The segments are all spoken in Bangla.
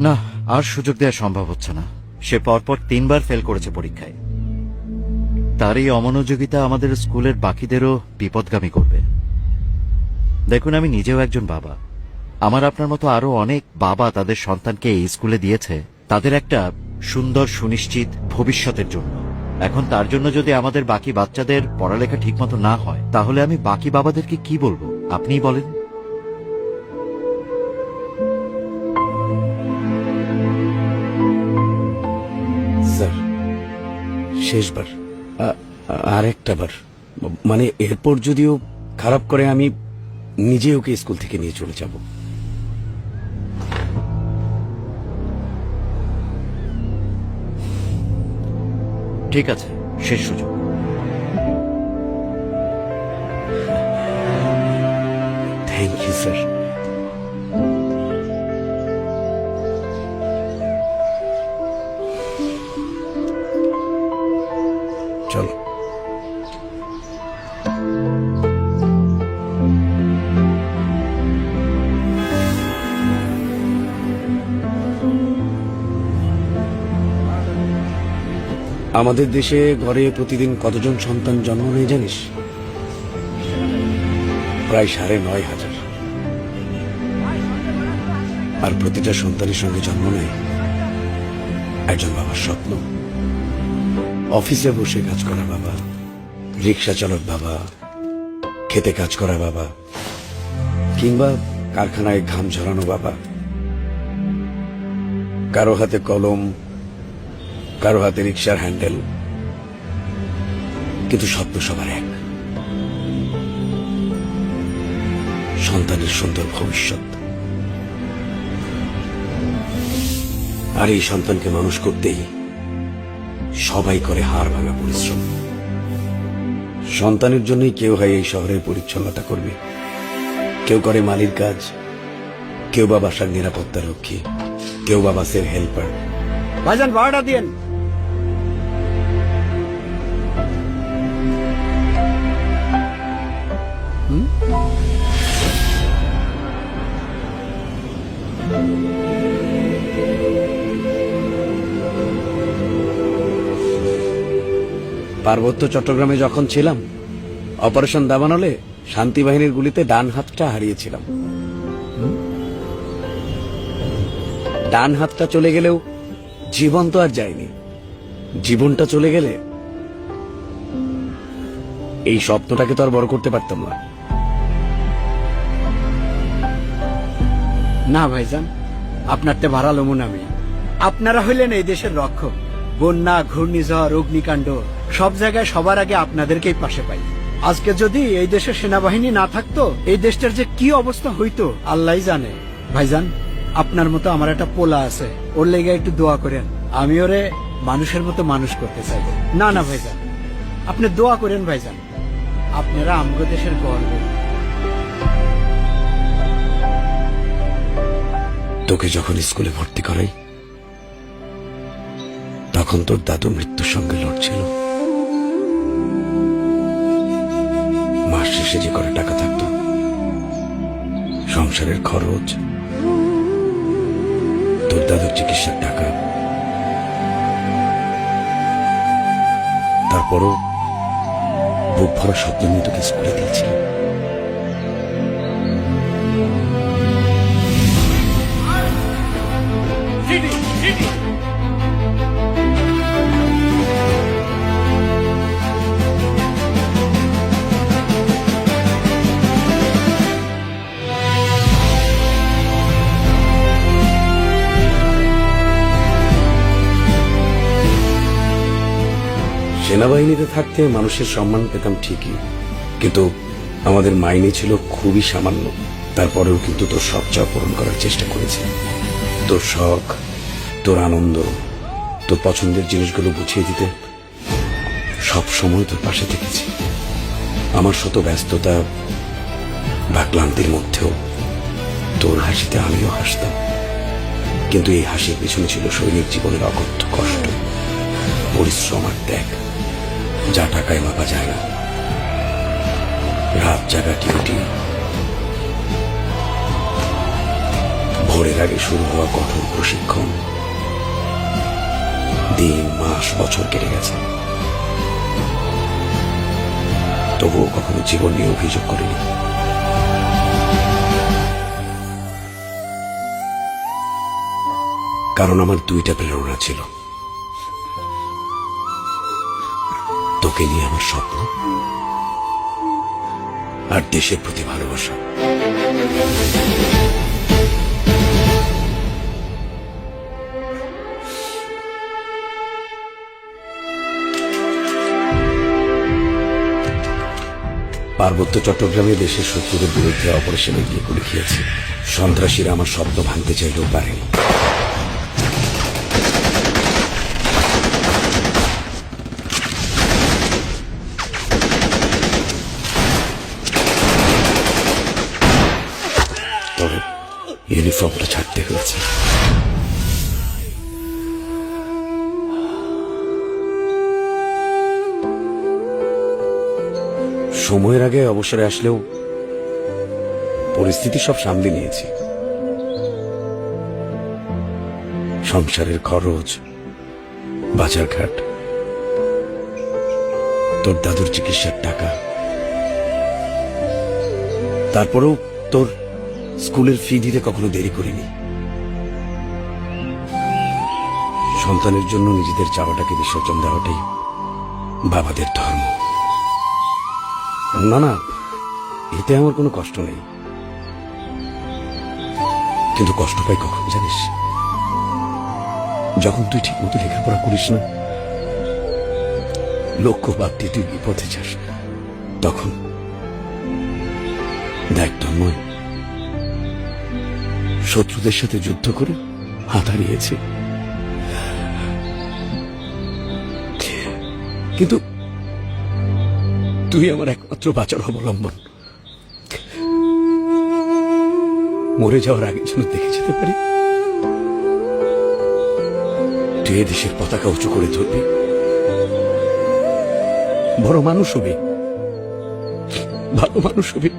না, আর সুযোগ দেওয়া সম্ভব হচ্ছে না। সে পরপর 3বার ফেল করেছে পরীক্ষায়। তার এই অমনোযোগিতা আমাদের স্কুলের বাকিদেরও বিপদগামী করবে। দেখুন, আমি নিজেও একজন বাবা। আমার আপনার মতো আরো অনেক বাবা তাদের সন্তানকে এই স্কুলে দিয়েছে তাদের একটা সুন্দর সুনিশ্চিত ভবিষ্যতের জন্য। এখন তার জন্য যদি আমাদের বাকি বাচ্চাদের পড়ালেখা ঠিকমতো না হয়, তাহলে আমি বাকি বাবাদেরকে কি বলবো আপনিই বলেন। স্যার, শেষবার, আর একটা বার, মানে এরপর যদিও খারাপ করে আমি নিজে ওকে স্কুল থেকে নিয়ে চলে যাব। ঠিক আছে, শেষ সুযোগ। Thank you sir. চল। আমাদের দেশে ঘরে প্রতিদিন কতজন সন্তান জন্ম নেয় জানিস? প্রায় ৯,৫০০। আর প্রতিটা সন্তানের সঙ্গে জন্ম নেয় একজন বাবার স্বপ্ন। অফিসে বসে কাজ করা বাবা, রিক্সা চালক বাবা, খেতে কাজ করা বাবা, কিংবা কারখানায় ঘাম ঝরানো বাবা। কারো হাতে কলম, কারো হাতে রিক্সার হ্যান্ডেল, কিন্তু স্বপ্ন সবার এক, সন্তানের সুন্দর ভবিষ্যৎ। আর এই সন্তানকে মানুষ করতেই সবাই করে হাড় ভাঙা পরিশ্রম। সন্তানের জন্যই কেউ হয় এই শহরের পরিচ্ছন্নতা করবে, কেউ করে মালির কাজ, কেউ বা বাসার নিরাপত্তা রক্ষী, কেউ বা বাসের হেল্পার। ভাইজান ভাড়াটা দিয়েন। পার্বত্য চট্টগ্রামে যখন ছিলাম, অপারেশন দাবানলে শান্তি বাহিনীর গুলিতে ডান হাতটা হারিয়েছিলাম। ডান হাতটা চলে গেলেও জীবন তো আর যায়নি। জীবনটা চলে গেলে এই স্বপ্নটাকে তো আর বড় করতে পারতাম না। না ভাইজান, আপনার তে ভাড়া লমুন আমি। আপনারা হইলেন এই দেশের রক্ষক। বন্যা, ঘূর্ণিঝড়, অগ্নিকাণ্ড সব জায়গায় সবার আগে আপনাদেরকেই পাশে পাই। আজকে যদি এই দেশের সেনাবাহিনী না থাকতো, এই দেশটার যে কি অবস্থা হইতো আল্লাহই জানে। ভাইজান, আপনার মতো আমার একটা পোলা আছে, ওর লেগে একটু দোয়া করেন। আমি ওরে মানুষের মতো মানুষ করতে চাই। না না ভাইজান, আপনি দোয়া করেন ভাইজান। আপনারা আমগো দেশের গর্ব। তোকে যখন স্কুলে ভর্তি করাই, তখন তোর দাদু মৃত্যুর সঙ্গে লড়ছিল। মাস শেষে যে করে টাকা থাকতো, সংসারের খরচ, তোর দাদুর চিকিৎসার টাকা, তারপরও বুক ভরা স্বপ্ন নিয়ে তোকে স্কুলে দিয়েছিল। সেনাবাহিনীতে থাকতে মানুষের সম্মান পেতাম ঠিকই, কিন্তু আমাদের মাইনে ছিল খুবই সামান্য। তারপরেও কিন্তু তোর সব চাওয়া পূরণ করার চেষ্টা করেছি। তোর শখ, তোর আনন্দ, তোর পছন্দের জিনিসগুলো বুঝিয়ে দিতে সব সময় তোর পাশে থেকেছি। আমার শত ব্যস্ততা বা ক্লান্তির মধ্যেও তোর হাসিতে আমিও হাসতাম। কিন্তু এই হাসির পিছনে ছিল সৈনিক জীবনের অকথ্য কষ্ট, পরিশ্রম আর ত্যাগ, যা টাকায় মাপা যায় না। রাত জাগা ডিউটি, ভোরের আগে শুরু হওয়া কঠোর প্রশিক্ষণ দিন মাস বছর কেটে গেছে, তবুও কখনো জীবন নিয়ে অভিযোগ করেনি। কারণ আমার দুইটা প্রেরণা ছিল, তোকে নিয়ে আমার স্বপ্ন আর দেশের প্রতি ভালোবাসা। পার্বত্য চট্টগ্রামে দেশের শত্রুদের বিরুদ্ধে অপারেশনে গিয়ে গুলি খেয়েছি। সন্ত্রাসীরা আমার স্বপ্ন ভাঙতে চাইলেও পারেনি। তবে ইউনিফর্মটা ছাড়তে হয়েছে। সময়ের আগে অবসরে আসলেও পরিস্থিতি সব সামলে নিয়েছি। সংসারের খরচ, বাজারঘাট, তোর দাদুর চিকিৎসার টাকা, তারপরেও তোর স্কুলের ফি দিতে কখনো দেরি করিনি। সন্তানের জন্য নিজেদের চাওয়াটাকে বিসর্জন দেওয়াটাই বাবাদের ধর্ম। না না, এতে আমার কোনো কষ্ট নেই, কিন্তু কষ্ট পাই কখন জানিস? যখন তুই ঠিক মতো লেখাপড়া করিস না, লক্ষ্য ভাবতে তুই বিপথে যাস, তখন দেখ তন্ময়, শত্রুদের সাথে যুদ্ধ করে হাত হারিয়েছে, কিন্তু তুই আমার একমাত্র বাঁচার অবলম্বন। মরে যাওয়ার আগে যেন দেখে যেতে পারি তুই এ দেশের পতাকা উঁচু করে ধরবি, বড় মানুষ হবি, ভালো মানুষ হবি।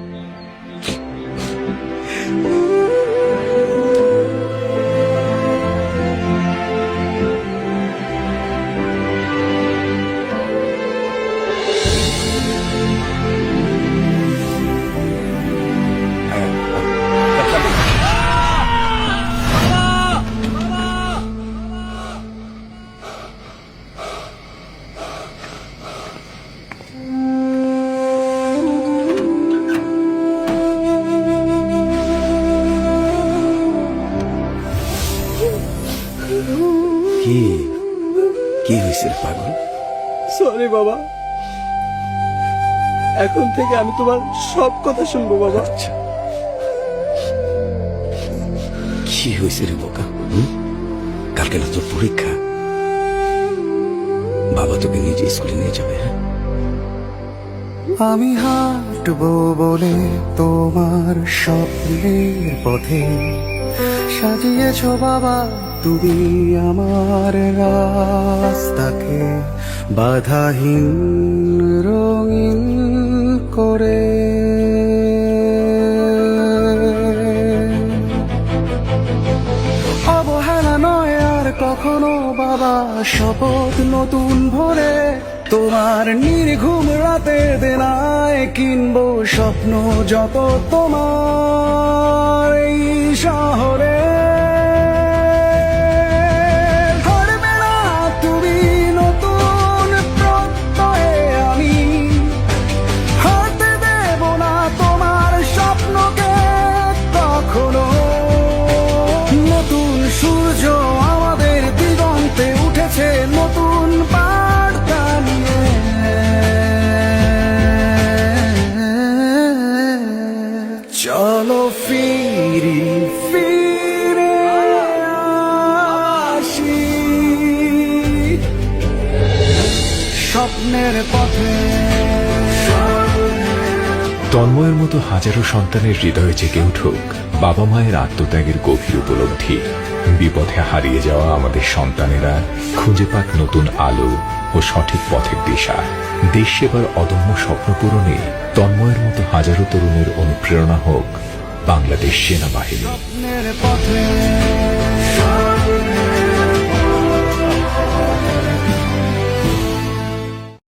কি কি হয়েছে রে পাগল? সরি বাবা, এখন থেকে আমি তোমার সব কথা শুনবো বাবা। আচ্ছা, কি হয়েছে রে বোকা? কালকে না তোর পরীক্ষা, বাবা তোকে নিজে স্কুলে নিয়ে যাবে। হ্যাঁ, আমি হাঁটবো বলে তোমার স্বপ্নের পথে সাজিয়েছ বাবা তুমি আমার রাস্তাকে বাধাহীন রঙিন করে। অবহেলা নয় আর কখনো বাবা, শপথ নতুন ভরে তোমার নির্ঘুম রাতে দেনায় কিনবো স্বপ্ন যত তোমার এই শহরে। হারবে না তুমি নতুন প্রত্যয়ে, আমি হারতে দেব না তোমার স্বপ্নকে কখনো। নতুন সূর্য আমাদের দিগন্তে উঠেছে, নতুন বার্তা নিয়ে। চলো ফিরি ফিরে আসি স্বপ্নের পথে। তন্ময়ের মতো হাজারো সন্তানের হৃদয়ে জেগে উঠুক বাবা মায়ের আত্মত্যাগের গভীর উপলব্ধি। বিপথে হারিয়ে যাওয়া আমাদের সন্তানেরা খুঁজে পাক নতুন আলো ও সঠিক পথের দিশা। দেশ সেবার অদম্য স্বপ্ন পূরণে তন্ময়ের মতো হাজারো তরুণের অনুপ্রেরণা হোক বাংলাদেশ সেনাবাহিনী। স্বপ্নের পথে